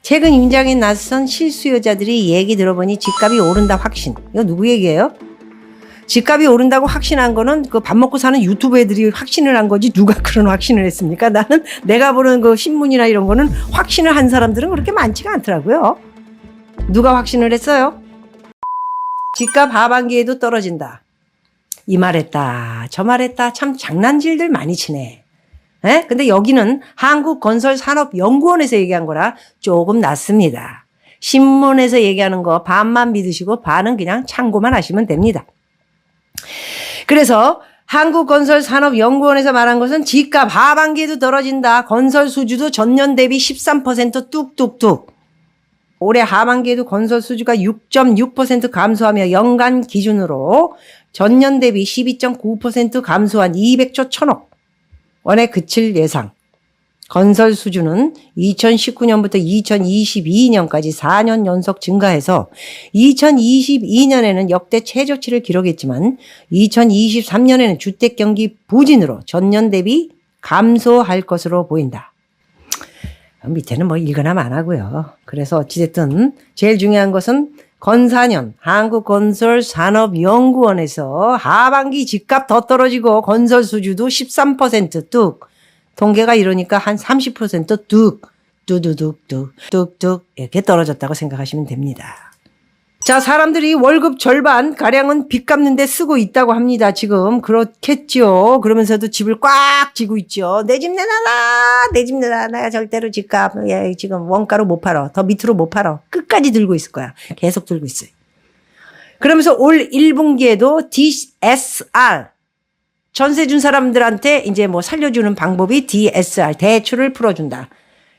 최근 임장에 나선 실수요자들이 얘기 들어보니 집값이 오른다 확신. 이거 누구 얘기예요? 집값이 오른다고 확신한 거는 그 밥 먹고 사는 유튜브 애들이 확신을 한 거지 누가 그런 확신을 했습니까? 나는 내가 보는 그 신문이나 이런 거는 확신을 한 사람들은 그렇게 많지가 않더라고요. 누가 확신을 했어요? 집값 하반기에도 떨어진다. 이 말했다 저 말했다 참 장난질들 많이 치네. 에? 근데 여기는 한국건설산업연구원에서 얘기한 거라 조금 낫습니다. 신문에서 얘기하는 거 반만 믿으시고 반은 그냥 참고만 하시면 됩니다. 그래서 한국건설산업연구원에서 말한 것은 집값 하반기에도 떨어진다. 건설 수주도 전년 대비 13% 뚝뚝뚝. 올해 하반기에도 건설 수주가 6.6% 감소하며 연간 기준으로 전년 대비 12.9% 감소한 200조 1천억 원에 그칠 예상. 건설 수주는 2019년부터 2022년까지 4년 연속 증가해서 2022년에는 역대 최저치를 기록했지만 2023년에는 주택 경기 부진으로 전년 대비 감소할 것으로 보인다. 밑에는 뭐 읽거나 안 하고요. 그래서 어찌됐든 제일 중요한 것은 건사년 한국건설산업연구원에서 하반기 집값 더 떨어지고 건설 수주도 13% 뚝. 통계가 이러니까 한 30% 뚝 이렇게 떨어졌다고 생각하시면 됩니다. 자, 사람들이 월급 절반 가량은 빚 갚는 데 쓰고 있다고 합니다. 지금 그렇겠죠. 그러면서도 집을 꽉 쥐고 있죠. 내 집 내놔라. 내 집 내놔라. 내가 절대로 집값 지금 원가로 못 팔아. 더 밑으로 못 팔아. 끝까지 들고 있을 거야. 계속 들고 있어요. 그러면서 올 1분기에도 DSR 전세 준 사람들한테 이제 뭐 살려주는 방법이 DSR, 대출을 풀어준다.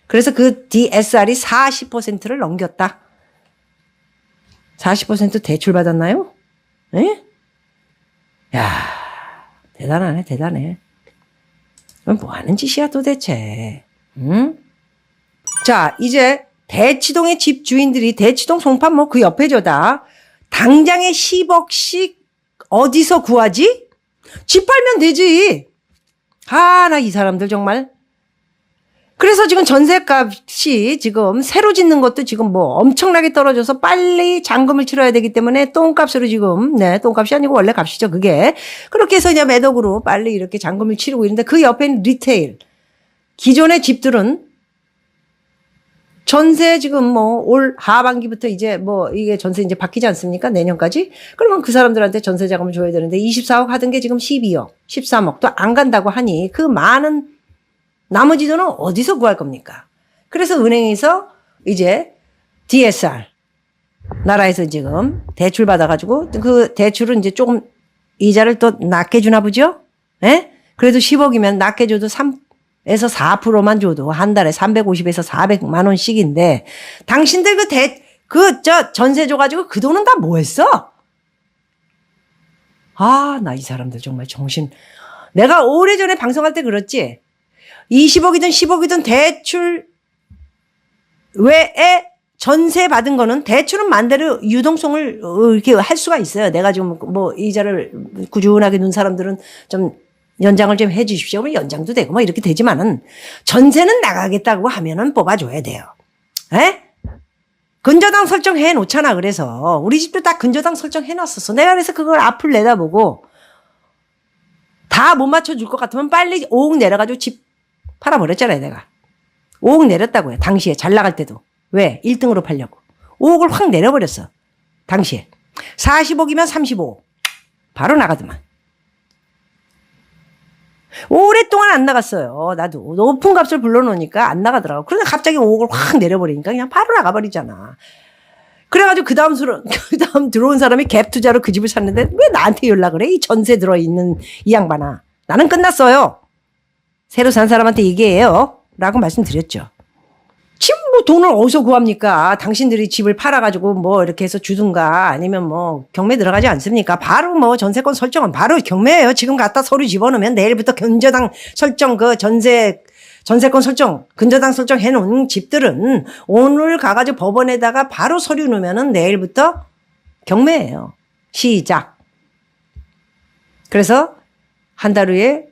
그래서 그 DSR이 40%를 넘겼다. 40% 대출 받았나요? 예? 야, 대단하네, 대단해. 뭐 하는 짓이야 도대체. 응? 자, 이제 대치동의 집 주인들이 대치동 송파 뭐 그 옆에죠 다. 당장에 10억씩 어디서 구하지? 집 팔면 되지. 아, 나 이 사람들 정말. 그래서 지금 전세값이 지금 새로 짓는 것도 지금 뭐 엄청나게 떨어져서 빨리 잔금을 치러야 되기 때문에 똥값으로 지금, 똥값이 아니고 원래 값이죠, 그게. 그렇게 해서 이제 매덕으로 빨리 이렇게 잔금을 치르고 있는데 그 옆에는 리테일. 기존의 집들은 전세 지금 뭐 올 하반기부터 이제 뭐 이게 전세 이제 바뀌지 않습니까? 내년까지? 그러면 그 사람들한테 전세 자금을 줘야 되는데 24억 하던 게 지금 12억, 13억도 안 간다고 하니 그 많은 나머지 돈은 어디서 구할 겁니까? 그래서 은행에서 이제 DSR 나라에서 지금 대출 받아가지고 그 대출은 이제 조금 이자를 또 낮게 주나 보죠? 예? 그래도 10억이면 낮게 줘도 3에서 4%만 줘도 한 달에 350에서 400만 원씩인데 당신들 전세 줘가지고 그 돈은 다 뭐 했어? 아, 나 이 사람들 정말 정신. 내가 오래전에 방송할 때 그랬지? 20억이든 10억이든 대출 외에 전세 받은 거는 대출은 만대로 유동성을 이렇게 할 수가 있어요. 내가 지금 뭐 이자를 꾸준하게 놓은 사람들은 좀 연장을 좀 해 주십시오. 그럼 연장도 되고 뭐 이렇게 되지만은 전세는 나가겠다고 하면은 뽑아줘야 돼요. 에? 근저당 설정해 놓잖아. 그래서 우리 집도 딱 근저당 설정해 놨었어. 내가 그래서 그걸 앞을 내다보고 다 못 맞춰줄 것 같으면 빨리 5억 내려가지고 집 팔아버렸잖아요, 내가. 5억 내렸다고요, 당시에. 잘 나갈 때도. 왜? 1등으로 팔려고. 5억을 확 내려버렸어, 당시에. 40억이면 35억. 바로 나가더만. 오랫동안 안 나갔어요. 나도 높은 값을 불러놓으니까 안 나가더라고. 그러다 갑자기 5억을 확 내려버리니까 그냥 바로 나가버리잖아. 그래가지고 그 다음 들어온 사람이 갭 투자로 그 집을 샀는데 왜 나한테 연락을 해? 이 전세 들어있는 이 양반아. 나는 끝났어요. 새로 산 사람한테 얘기해요. 라고 말씀드렸죠. 지금 뭐 돈을 어디서 구합니까? 당신들이 집을 팔아가지고 뭐 이렇게 해서 주든가 아니면 뭐 경매 들어가지 않습니까? 바로 뭐 전세권 설정은 바로 경매예요. 지금 갖다 서류 집어넣으면 내일부터 근저당 설정 전세권 설정, 근저당 설정 해놓은 집들은 오늘 가가지고 법원에다가 바로 서류 넣으면은 내일부터 경매예요. 시작. 그래서 한 달 후에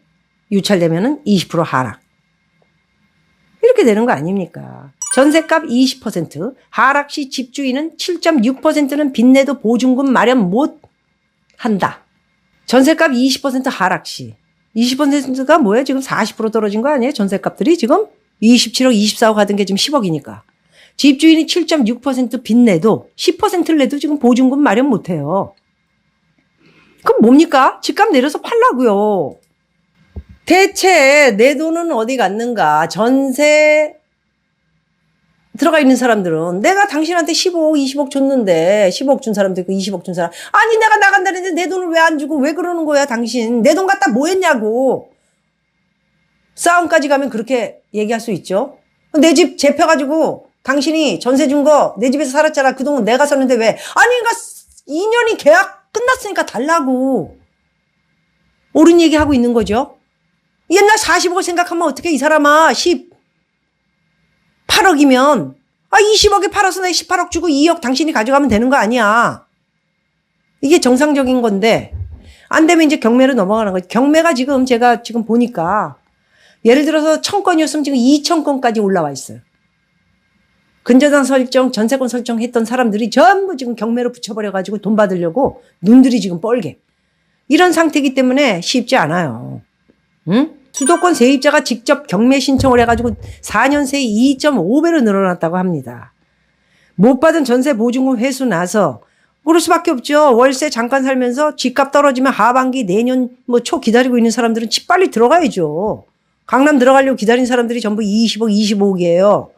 유찰되면은 20% 하락. 이렇게 되는 거 아닙니까? 전셋값 20%, 하락 시 집주인은 7.6%는 빚내도 보증금 마련 못 한다. 전셋값 20% 하락 시. 20%가 뭐예요? 지금 40% 떨어진 거 아니에요? 전셋값들이 지금 27억, 24억 하던 게 지금 10억이니까. 집주인이 7.6% 빚내도 10%를 내도 지금 보증금 마련 못 해요. 그럼 뭡니까? 집값 내려서 팔라고요. 대체 내 돈은 어디 갔는가? 전세 들어가 있는 사람들은 내가 당신한테 15억, 20억 줬는데 15억 준 사람도 있고 20억 준 사람. 아니 내가 나간다는데 내 돈을 왜 안 주고 왜 그러는 거야 당신. 내 돈 갖다 뭐 했냐고. 싸움까지 가면 그렇게 얘기할 수 있죠. 내 집 재펴가지고 당신이 전세 준 거 내 집에서 살았잖아. 그동안 내가 썼는데 왜. 아니 그러니까 2년이 계약 끝났으니까 달라고. 옳은 얘기하고 있는 거죠. 옛날 40억을 생각하면 어떻게 이 사람아 18억이면 20억에 팔아서 내 18억 주고 2억 당신이 가져가면 되는 거 아니야. 이게 정상적인 건데 안 되면 이제 경매로 넘어가는 거지. 경매가 지금 제가 지금 보니까 예를 들어서 1000건이었으면 지금 2000건까지 올라와 있어요. 근저당 설정, 전세권 설정했던 사람들이 전부 지금 경매로 붙여버려가지고 돈 받으려고 눈들이 지금 뻘게. 이런 상태이기 때문에 쉽지 않아요. 응? 수도권 세입자가 직접 경매 신청을 해가지고 4년 새에 2.5배로 늘어났다고 합니다. 못 받은 전세 보증금 회수 나서 그럴 수밖에 없죠. 월세 잠깐 살면서 집값 떨어지면 하반기 내년 초 기다리고 있는 사람들은 집 빨리 들어가야죠. 강남 들어가려고 기다린 사람들이 전부 20억, 25억이에요.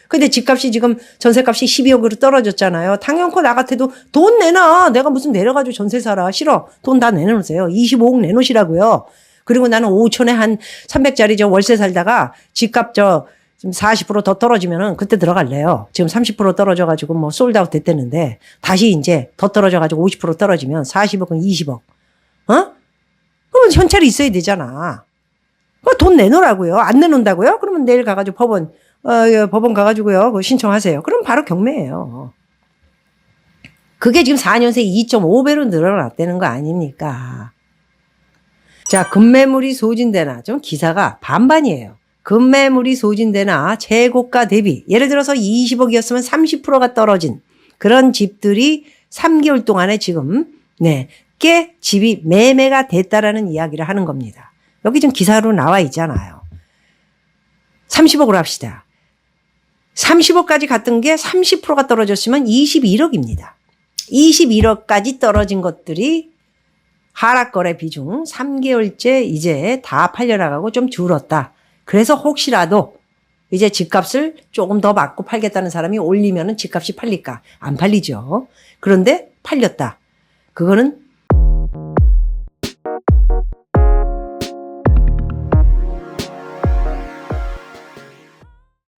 근데 집값이 지금 전세값이 12억으로 떨어졌잖아요. 당연코 나 같아도 돈 내놔. 내가 무슨 내려가지고 전세 살아. 싫어. 돈 다 내놓으세요. 25억 내놓으시라고요. 그리고 나는 5촌에 한 300짜리 월세 살다가 집값 좀 40% 더 떨어지면은 그때 들어갈래요. 지금 30% 떨어져가지고 솔드아웃 됐다는데 다시 이제 더 떨어져가지고 50% 떨어지면 40억은 20억. 그러면 현찰이 있어야 되잖아. 돈 내놓으라고요. 안 내놓는다고요? 그러면 내일 가가지고 법원 가가지고요. 그거 신청하세요. 그럼 바로 경매예요. 그게 지금 4년 새 2.5배로 늘어났다는 거 아닙니까? 자, 급매물이 소진되나 좀 기사가 반반이에요. 급매물이 소진되나 재고가 대비 예를 들어서 20억이었으면 30%가 떨어진 그런 집들이 3개월 동안에 지금 꽤 집이 매매가 됐다라는 이야기를 하는 겁니다. 여기 지금 기사로 나와 있잖아요. 30억으로 합시다. 30억까지 갔던 게 30%가 떨어졌으면 21억입니다. 21억까지 떨어진 것들이 하락거래 비중 3개월째 이제 다 팔려나가고 좀 줄었다. 그래서 혹시라도 이제 집값을 조금 더 받고 팔겠다는 사람이 올리면은 집값이 팔릴까? 안 팔리죠. 그런데 팔렸다. 그거는